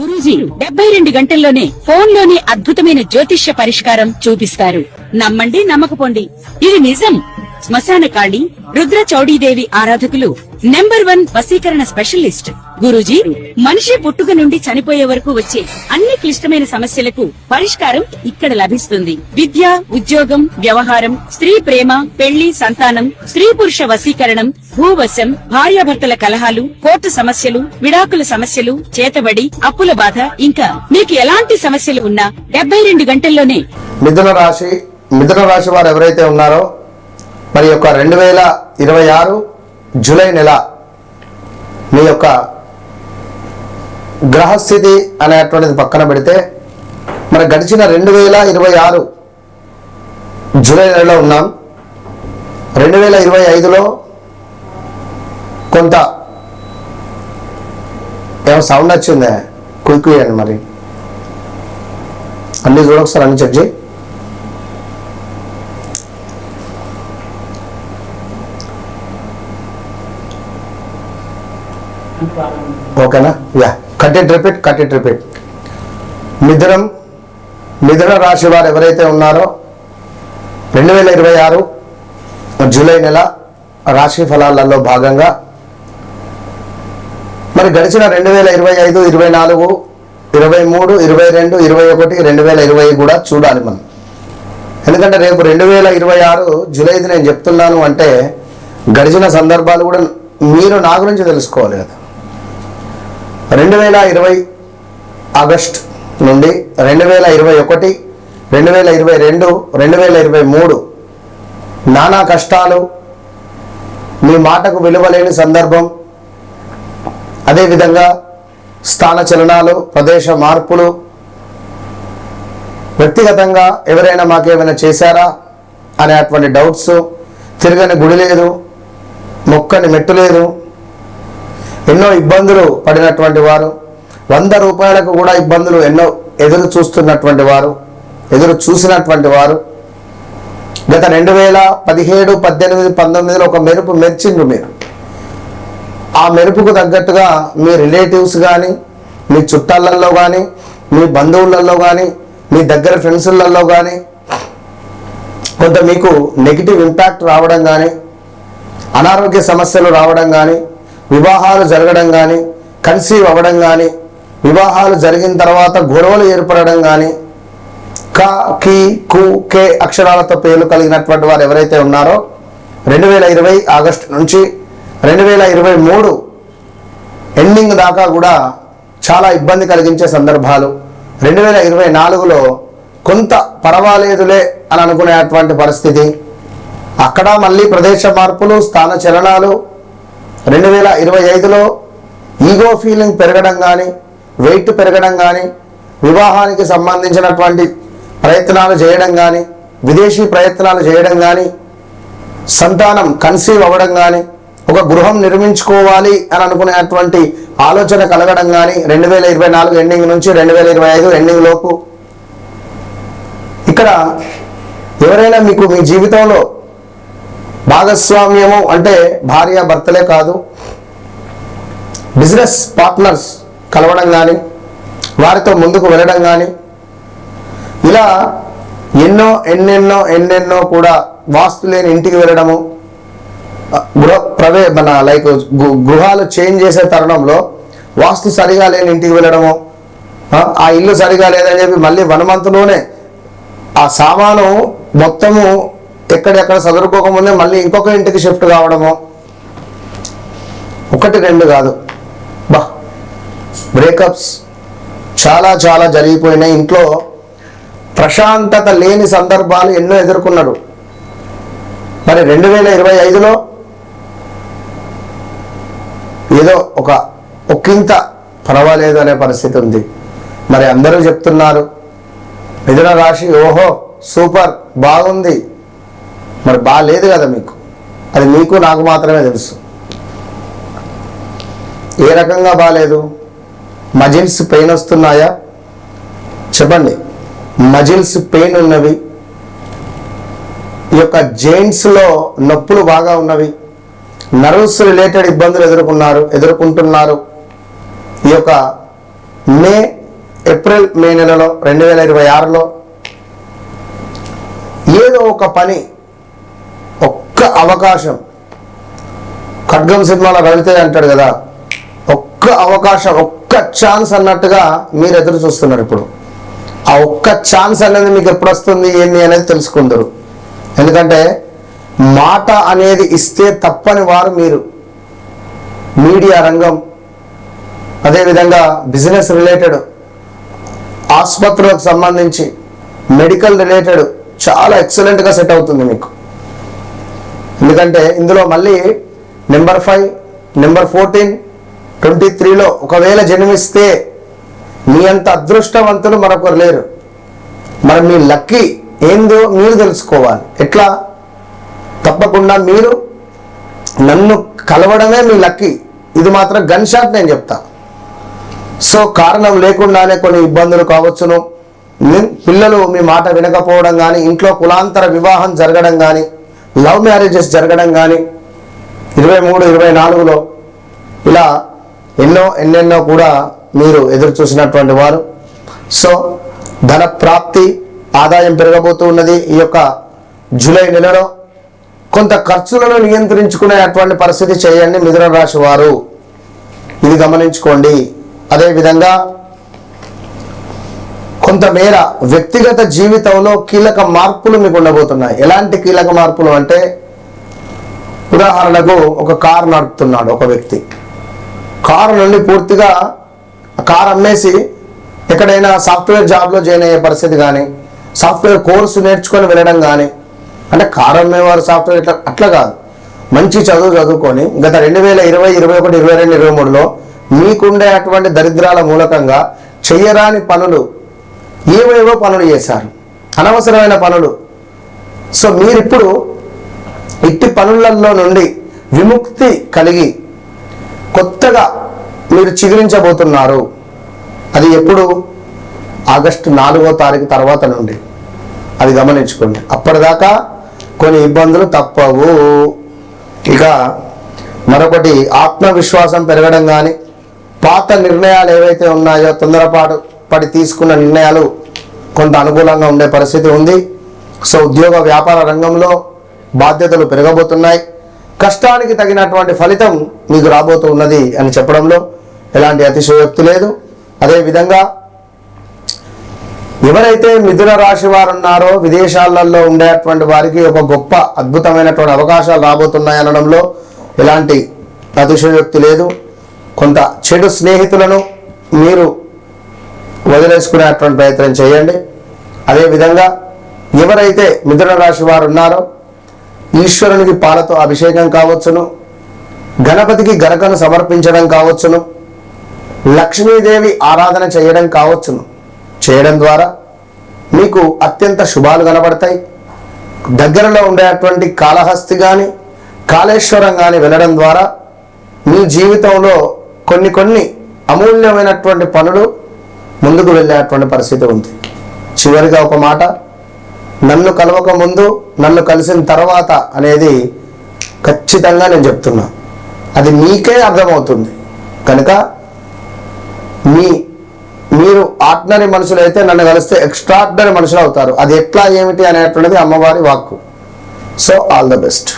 గురూజీ 72 గంటల్లోనే ఫోన్ లోని అద్భుతమైన జ్యోతిష్య పరిష్కారం చూపిస్తారు. నమ్మండి నమ్మకపోండి, ఇది నిజం. శ్మశాన కాళి రుద్ర చౌడీదేవి ఆరాధకులు నంబర్ 1 వశీకరణ స్పెషలిస్ట్ గురూజీ. మనిషి పుట్టుక నుండి చనిపోయే వరకు వచ్చే అన్ని క్లిష్టమైన సమస్యలకు పరిష్కారం ఇక్కడ లభిస్తుంది. విద్య, ఉద్యోగం, వ్యవహారం, స్త్రీ ప్రేమ, పెళ్లి, సంతానం, స్త్రీ పురుష వశీకరణం, భూవశం, భార్యాభర్తల కలహాలు, కోర్టు సమస్యలు, విడాకుల సమస్యలు, చేతబడి, అప్పుల బాధ, ఇంకా మీకు ఎలాంటి సమస్యలు ఉన్నా 72 గంటల్లోనే. మిథున రాశి వారు ఎవరైతే ఉన్నారో మరి యొక్క 2026 జూలై నెల మీ యొక్క గ్రహస్థితి అనేటువంటిది పక్కన పెడితే మరి గడిచిన 2026 జూలై నెలలో ఉన్నాం. 2025లో కొంత ఏమో సౌండ్ వచ్చిందే, కుయ్యండి మరి అన్ని చూడొకసారి అన్ని చెక్ చేయి. ఓకేనా? Yeah, cut it repeat. మిథున రాశి వారు ఎవరైతే ఉన్నారో 2026 జూలై నెల రాశి ఫలాలలో భాగంగా మరి గడిచిన 2025, 24, 23, 22, 21, 2020 కూడా చూడాలి మనం. ఎందుకంటే రేపు 2026 జూలైది నేను చెప్తున్నాను అంటే గడిచిన సందర్భాలు కూడా మీరు నా గురించి తెలుసుకోవాలి కదా. 2020 ఆగస్ట్ నుండి 2021, 2022, 2023 నానా కష్టాలు, మీ మాటకు విలువలేని సందర్భం, అదేవిధంగా స్థాన చలనాలు, ప్రదేశ మార్పులు, వ్యక్తిగతంగా ఎవరైనా మాకేమైనా చేశారా అనేటువంటి డౌట్స్, తిరగని గుడి లేదు, మొక్కని మెట్టు లేదు, ఎన్నో ఇబ్బందులు పడినటువంటి వారు, 100 రూపాయలకు కూడా ఇబ్బందులు ఎన్నో ఎదురు చూసినటువంటి వారు గత 2017, 18, 19లో ఒక మెరుపు మెరిచిండ్రు మీరు. ఆ మెరుపుకు తగ్గట్టుగా మీ రిలేటివ్స్ కానీ, మీ చుట్టాలలో కానీ, మీ బంధువులలో కానీ, మీ దగ్గర ఫ్రెండ్స్లలో కానీ కొంత మీకు నెగిటివ్ ఇంపాక్ట్ రావడం కానీ, అనారోగ్య సమస్యలు రావడం కానీ, వివాహాలు జరగడం కానీ, కన్సీవ్ అవ్వడం కానీ, వివాహాలు జరిగిన తర్వాత గొడవలు ఏర్పడడం కానీ, క, కి, కు, కే అక్షరాలతో పేర్లు కలిగినటువంటి వారు ఎవరైతే ఉన్నారో 2020 ఆగస్టు నుంచి 2023 ఎండింగ్ దాకా కూడా చాలా ఇబ్బంది కలిగించే సందర్భాలు. 2024లో కొంత పర్వాలేదులే అని అనుకునేటువంటి పరిస్థితి. అక్కడ మళ్ళీ ప్రదేశ మార్పులు, స్థాన చలనాలు. 2025లో ఈగో ఫీలింగ్ పెరగడం కానీ, వెయిట్ పెరగడం కానీ, వివాహానికి సంబంధించినటువంటి ప్రయత్నాలు చేయడం కానీ, విదేశీ ప్రయత్నాలు చేయడం కానీ, సంతానం కన్సీవ్ అవ్వడం కానీ, ఒక గృహం నిర్మించుకోవాలి అని అనుకునేటువంటి ఆలోచన కలగడం కానీ 2024 ఎండింగ్ నుంచి 2025 ఎండింగ్ లోపు. ఇక్కడ ఎవరైనా మీకు మీ జీవితంలో భాగస్వామ్యము అంటే భార్య భర్తలే కాదు, బిజినెస్ పార్ట్నర్స్ కలవడం కానీ, వారితో ముందుకు వెళ్ళడం కానీ, ఇలా ఎన్నెన్నో కూడా వాస్తు లేని ఇంటికి వెళ్ళడము, గృహాలు చేంజ్ చేసే తరుణంలో వాస్తు సరిగా లేని ఇంటికి వెళ్ళడము, ఆ ఇల్లు సరిగా లేదని చెప్పి మళ్ళీ 1 మంత్లోనే ఆ సామాను మొత్తము ఎక్కడెక్కడ చదువుకోకముందే మళ్ళీ ఇంకొక ఇంటికి షిఫ్ట్ కావడము, 1, 2 కాదు, బ్రేకప్స్ చాలా జరిగిపోయినాయి. ఇంట్లో ప్రశాంతత లేని సందర్భాలు ఎన్నో ఎదుర్కొన్నారు. మరి 2025లో ఏదో ఒకంత పర్వాలేదు అనే పరిస్థితి ఉంది. మరి అందరూ చెప్తున్నారు మిథున రాశి ఓహో సూపర్ బాగుంది, మరి బాగాలేదు కదా మీకు. అది మీకు నాకు మాత్రమే తెలుసు. ఏ రకంగా బాగాలేదు? మజిల్స్ పెయిన్ వస్తున్నాయా చెప్పండి. మజిల్స్ పెయిన్ ఉన్నవి, ఈ యొక్క జెయింట్స్లో నొప్పులు బాగా ఉన్నవి, నర్వ్స్ రిలేటెడ్ ఇబ్బందులు ఎదుర్కొంటున్నారు. ఈ యొక్క మే నెలలో 2026లో ఏదో ఒక పని, ఒక్క అవకాశం, ఖడ్గం సినిమాలో రవితేజ అంటాడు కదా, ఒక్క అవకాశం, ఒక్క ఛాన్స్ అన్నట్టుగా మీరు ఎదురు చూస్తున్నారు. ఇప్పుడు ఆ ఒక్క ఛాన్స్ అనేది మీకు ఎప్పుడు వస్తుంది ఏంటి అనేది తెలుసుకుందరు. ఎందుకంటే మాట అనేది ఇస్తే తప్పని వారు మీరు. మీడియా రంగం, అదేవిధంగా బిజినెస్ రిలేటెడ్, ఆసుపత్రులకు సంబంధించి, మెడికల్ రిలేటెడ్ చాలా ఎక్సలెంట్గా సెట్ అవుతుంది మీకు. ఎందుకంటే ఇందులో మళ్ళీ నెంబర్ 5, నెంబర్ 14, 23లో ఒకవేళ జన్మిస్తే మీ అంత అదృష్టవంతులు మరొకరు లేరు. మరి మీ లక్కీ ఏందో మీరు తెలుసుకోవాలి. ఎట్లా? తప్పకుండా మీరు నన్ను కలవడమే మీ లక్కీ. ఇది మాత్రం గన్ షాట్ నేను చెప్తా. సో కారణం లేకుండానే కొన్ని ఇబ్బందులు కావచ్చును, పిల్లలు మీ మాట వినకపోవడం కానీ, ఇంట్లో కులాంతర వివాహం జరగడం కానీ, లవ్ మ్యారేజెస్ జరగడం కానీ 23, 24లో ఇలా ఎన్నెన్నో కూడా మీరు ఎదురు చూసినటువంటి వారు. సో ధన ప్రాప్తి, ఆదాయం పెరగబోతూ ఉన్నది. ఈ యొక్క జూలై నెలలో కొంత ఖర్చులను నియంత్రించుకునేటువంటి పరిస్థితి చేయండి మిథున రాశి వారు, ఇది గమనించుకోండి. అదేవిధంగా కొంతమేర వ్యక్తిగత జీవితంలో కీలక మార్పులు మీకు ఉండబోతున్నాయి. ఎలాంటి కీలక మార్పులు అంటే, ఉదాహరణకు ఒక కారు నడుపుతున్నాడు ఒక వ్యక్తి. కారు నుండి పూర్తిగా కారు అమ్మేసి ఎక్కడైనా సాఫ్ట్వేర్ జాబ్లో జాయిన్ అయ్యే పరిస్థితి కానీ, సాఫ్ట్వేర్ కోర్సు నేర్చుకొని వెళ్ళడం కానీ, అంటే కారు అమ్మేవారు సాఫ్ట్వేర్ అట్లా కాదు, మంచి చదువుకొని గత 2020, 21, 22, 23లో మీకుండే అటువంటి దరిద్రాల మూలకంగా చెయ్యరాని పనులు, ఏవేవో పనులు చేశారు, అనవసరమైన పనులు. సో మీరిప్పుడు ఇట్టి పనులలో నుండి విముక్తి కలిగి కొత్తగా మీరు చిగురించబోతున్నారు. అది ఎప్పుడు? ఆగస్టు 4వ తారీఖు తర్వాత నుండి. అది గమనించుకోండి. అప్పటిదాకా కొన్ని ఇబ్బందులు తప్పవు. ఇక మరొకటి, ఆత్మవిశ్వాసం పెరగడం కానీ, పాత నిర్ణయాలు ఏవైతే ఉన్నాయో తొందరపాటు పడి తీసుకున్న నిర్ణయాలు కొంత అనుకూలంగా ఉండే పరిస్థితి ఉంది. సో ఉద్యోగ వ్యాపార రంగంలో బాధ్యతలు పెరగబోతున్నాయి. కష్టానికి తగినటువంటి ఫలితం మీకు రాబోతూ ఉన్నది అని చెప్పడంలో ఎలాంటి అతిశయోక్తి లేదు. అదేవిధంగా ఎవరైతే మిథున రాశి వారు ఉన్నారో విదేశాలలో ఉండేటువంటి వారికి ఒక గొప్ప అద్భుతమైనటువంటి అవకాశాలు రాబోతున్నాయి అనడంలో ఎలాంటి అతిశయోక్తి లేదు. కొంత చెడు స్నేహితులను మీరు వదిలేసుకునేటువంటి ప్రయత్నం చేయండి. అదేవిధంగా ఎవరైతే మిథున రాశి వారు ఉన్నారో ఈశ్వరునికి పాలతో అభిషేకం కావచ్చును, గణపతికి గరకను సమర్పించడం కావచ్చును, లక్ష్మీదేవి ఆరాధన చేయడం కావచ్చును. చేయడం ద్వారా మీకు అత్యంత శుభాలు కనబడతాయి. దగ్గరలో ఉండేటువంటి కాళహస్తి కానీ, కాళేశ్వరం కానీ వెళ్ళడం ద్వారా మీ జీవితంలో కొన్ని అమూల్యమైనటువంటి పనులు ముందుకు వెళ్ళేటువంటి పరిస్థితి ఉంది. చివరిగా ఒక మాట, నన్ను కలవక ముందు, నన్ను కలిసిన తర్వాత అనేది ఖచ్చితంగా నేను చెప్తున్నా. అది మీకే అర్థమవుతుంది. కనుక మీరు ఆర్డినరీ మనుషులు అయితే నన్ను కలిస్తే ఎక్స్ట్రాడినరీ మనుషులు అవుతారు. అది ఎట్లా ఏమిటి అనేటువంటిది అమ్మవారి వాక్కు. So all the best.